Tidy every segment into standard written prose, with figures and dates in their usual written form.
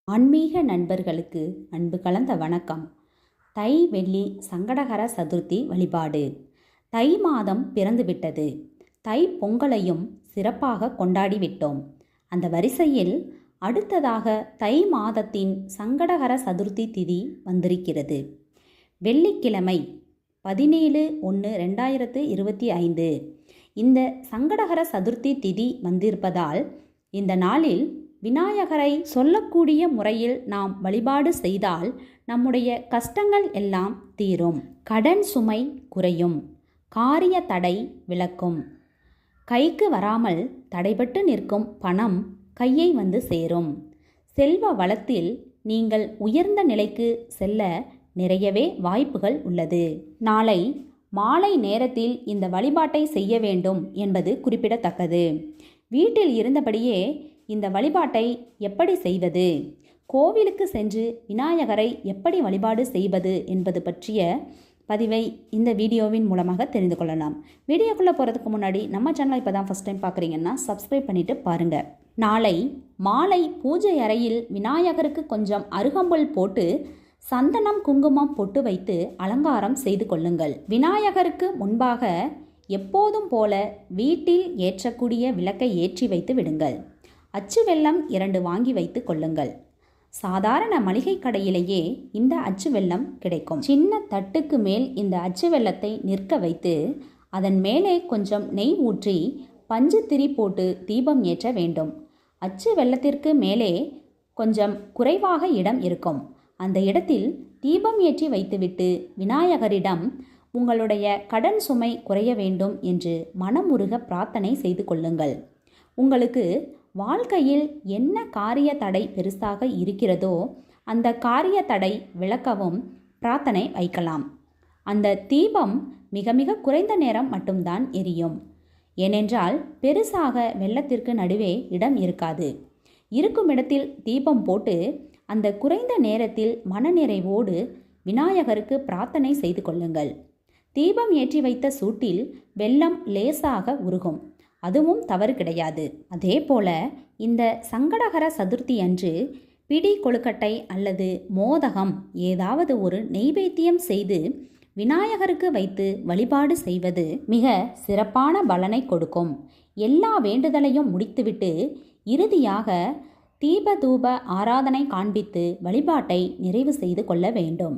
ஆன்மீக நண்பர்களுக்கு அன்பு கலந்த வணக்கம். தை வெள்ளி சங்கடகர சதுர்த்தி வழிபாடு. தை மாதம் பிறந்துவிட்டது. தை பொங்கலையும் சிறப்பாக கொண்டாடிவிட்டோம். அந்த வரிசையில் அடுத்ததாக தை மாதத்தின் சங்கடகர சதுர்த்தி திதி வந்திருக்கிறது. வெள்ளிக்கிழமை 17/1/2025 இந்த சங்கடகர சதுர்த்தி திதி வந்திருப்பதால் இந்த நாளில் விநாயகரை சொல்லக்கூடிய முறையில் நாம் வழிபாடு செய்தால் நம்முடைய கஷ்டங்கள் எல்லாம் தீரும், கடன் சுமை குறையும், காரிய தடை விலக்கும், கைக்கு வராமல் தடைபட்டு நிற்கும் பணம் கையை வந்து சேரும், செல்வ வளத்தில் நீங்கள் உயர்ந்த நிலைக்கு செல்ல நிறையவே வாய்ப்புகள் உள்ளது. நாளை மாலை நேரத்தில் இந்த வழிபாட்டை செய்ய வேண்டும் என்பது குறிப்பிடத்தக்கது. வீட்டில் இருந்தபடியே இந்த வழிபாட்டை எப்படி செய்வது, கோவிலுக்கு சென்று விநாயகரை எப்படி வழிபாடு செய்வது என்பது பற்றிய பதிவை இந்த வீடியோவின் மூலமாக தெரிந்து கொள்ளலாம். வீடியோக்குள்ளே போகிறதுக்கு முன்னாடி நம்ம சேனலை இப்போ தான் ஃபஸ்ட் டைம் பார்க்குறீங்கன்னா சப்ஸ்கிரைப் பண்ணிவிட்டு பாருங்கள். நாளை மாலை பூஜை அறையில் விநாயகருக்கு கொஞ்சம் அருகம்புல் போட்டு சந்தனம் குங்குமம் பொட்டு வைத்து அலங்காரம் செய்து கொள்ளுங்கள். விநாயகருக்கு முன்பாக எப்போதும் போல வீட்டில் ஏற்றக்கூடிய விளக்கை ஏற்றி வைத்து விடுங்கள். அச்சு வெல்லம் 2 வாங்கி வைத்து கொள்ளுங்கள். சாதாரண மளிகை கடையிலேயே இந்த அச்சு வெல்லம் கிடைக்கும். சின்ன தட்டுக்கு மேல் இந்த அச்சு வெல்லத்தை நிற்க வைத்து அதன் மேலே கொஞ்சம் நெய் ஊற்றி பஞ்சு திரி போட்டு தீபம் ஏற்ற வேண்டும். அச்சு வெல்லத்திற்கு மேலே கொஞ்சம் குறைவாக இடம் இருக்கும். அந்த இடத்தில் தீபம் ஏற்றி வைத்துவிட்டு விநாயகரிடம் உங்களுடைய கடன் சுமை குறைய வேண்டும் என்று மனமுருக பிரார்த்தனை செய்து கொள்ளுங்கள். உங்களுக்கு வாழ்க்கையில் என்ன காரிய தடை பெருசாக இருக்கிறதோ அந்த காரிய தடை விளக்கவும் பிரார்த்தனை வைக்கலாம். அந்த தீபம் மிக மிக குறைந்த நேரம் மட்டும்தான் எரியும். ஏனென்றால் பெருசாக வெள்ளத்திற்கு நடுவே இடம் இருக்காது. இருக்கும் இடத்தில் தீபம் போட்டு அந்த குறைந்த நேரத்தில் மனநிறைவோடு விநாயகருக்கு பிரார்த்தனை செய்து கொள்ளுங்கள். தீபம் ஏற்றி வைத்த சூட்டில் வெல்லம் லேசாக உருகும், அதுவும் தவறு கிடையாது. அதே போல இந்த சங்கடகர சதுர்த்தி அன்று பிடி கொழுக்கட்டை அல்லது மோதகம் ஏதாவது ஒரு நெய்வேத்தியம் செய்து விநாயகருக்கு வைத்து வழிபாடு செய்வது மிக சிறப்பான பலனை கொடுக்கும். எல்லா வேண்டுதலையும் முடித்துவிட்டு இறுதியாக தீபதூப ஆராதனை காண்பித்து வழிபாட்டை நிறைவு செய்து கொள்ள வேண்டும்.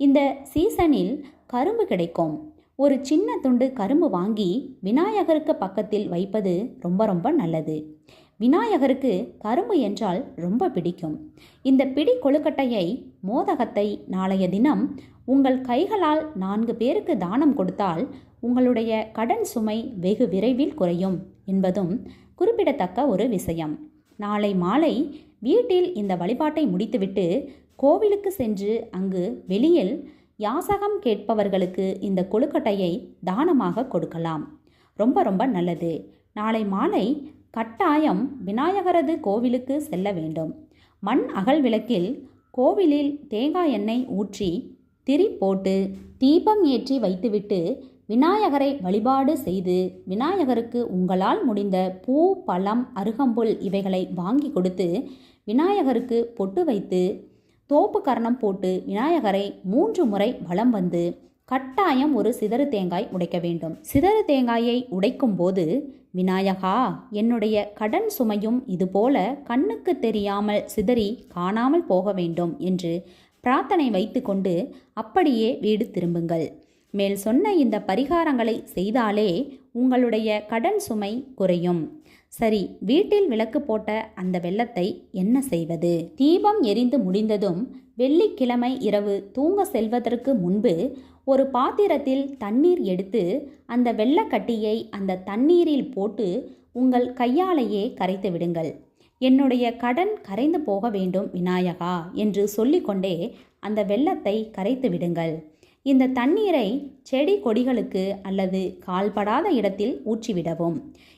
இந்த சீசனில் கரும்பு கிடைக்கும். ஒரு சின்ன துண்டு கரும்பு வாங்கி விநாயகருக்கு பக்கத்தில் வைப்பது ரொம்ப ரொம்ப நல்லது. விநாயகருக்கு கரும்பு என்றால் ரொம்ப பிடிக்கும். இந்த பிடி கொழுக்கட்டையை மோதகத்தை நாளைய தினம் உங்கள் கைகளால் 4 பேருக்கு தானம் கொடுத்தால் உங்களுடைய கடன் சுமை வெகு விரைவில் குறையும் என்பதும் குறிப்பிடத்தக்க ஒரு விஷயம். நாளை மாலை வீட்டில் இந்த வழிபாட்டை முடித்துவிட்டு கோவிலுக்கு சென்று அங்கு வெளியில் யாசகம் கேட்பவர்களுக்கு இந்த கொழுக்கட்டையை தானமாக கொடுக்கலாம். ரொம்ப ரொம்ப நல்லது. நாளை மாலை கட்டாயம் விநாயகரது கோவிலுக்கு செல்ல வேண்டும். மண் அகல் விளக்கில் கோவிலில் தேங்காய் எண்ணெய் ஊற்றி திரி போட்டு தீபம் ஏற்றி வைத்துவிட்டு விநாயகரை வழிபாடு செய்து விநாயகருக்கு உங்களால் முடிந்த பூ, பழம், அருகம்புல் இவைகளை வாங்கி கொடுத்து விநாயகருக்கு பொட்டு வைத்து தோப்பு கரணம் போட்டு விநாயகரை 3 முறை வலம் வந்து கட்டாயம் ஒரு சிதறு தேங்காய் உடைக்க வேண்டும். சிதறு தேங்காயை உடைக்கும் போது விநாயகா, என்னுடைய கடன் சுமையும் இதுபோல கண்ணுக்கு தெரியாமல் சிதறி காணாமல் போக வேண்டும் என்று பிரார்த்தனை வைத்து கொண்டு அப்படியே வீடு திரும்புங்கள். மேல் சொன்ன இந்த பரிகாரங்களை செய்தாலே உங்களுடைய கடன் சுமை குறையும். சரி, வீட்டில் விளக்கு போட்ட அந்த வெல்லத்தை என்ன செய்வது? தீபம் எரிந்து முடிந்ததும் வெள்ளிக்கிழமை இரவு தூங்க செல்வதற்கு முன்பு ஒரு பாத்திரத்தில் தண்ணீர் எடுத்து அந்த வெல்லக்கட்டியை அந்த தண்ணீரில் போட்டு உங்கள் கையாலேயே கரைத்து விடுங்கள். என்னுடைய கடன் கரைந்து போக வேண்டும் விநாயகா என்று சொல்லிக்கொண்டே அந்த வெல்லத்தை கரைத்து விடுங்கள். இந்த தண்ணீரை செடி கொடிகளுக்கு அல்லது கால்படாத இடத்தில் ஊற்றிவிடவும்.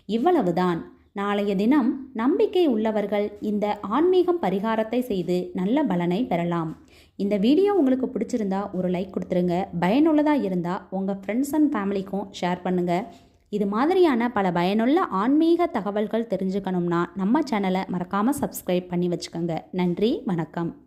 இவ்வளவுதான். நாளைய தினம் நம்பிக்கை உள்ளவர்கள் இந்த ஆன்மீகம் பரிகாரத்தை செய்து நல்ல பலனை பெறலாம். இந்த வீடியோ உங்களுக்கு பிடிச்சிருந்தா ஒரு லைக் கொடுத்துருங்க. பயனுள்ளதாக இருந்தால் உங்கள் ஃப்ரெண்ட்ஸ் அண்ட் ஃபேமிலிக்கும் ஷேர் பண்ணுங்கள். இது மாதிரியான பல பயனுள்ள ஆன்மீக தகவல்கள் தெரிஞ்சுக்கணும்னா நம்ம சேனலை மறக்காமல் சப்ஸ்கிரைப் பண்ணி வச்சுக்கோங்க. நன்றி, வணக்கம்.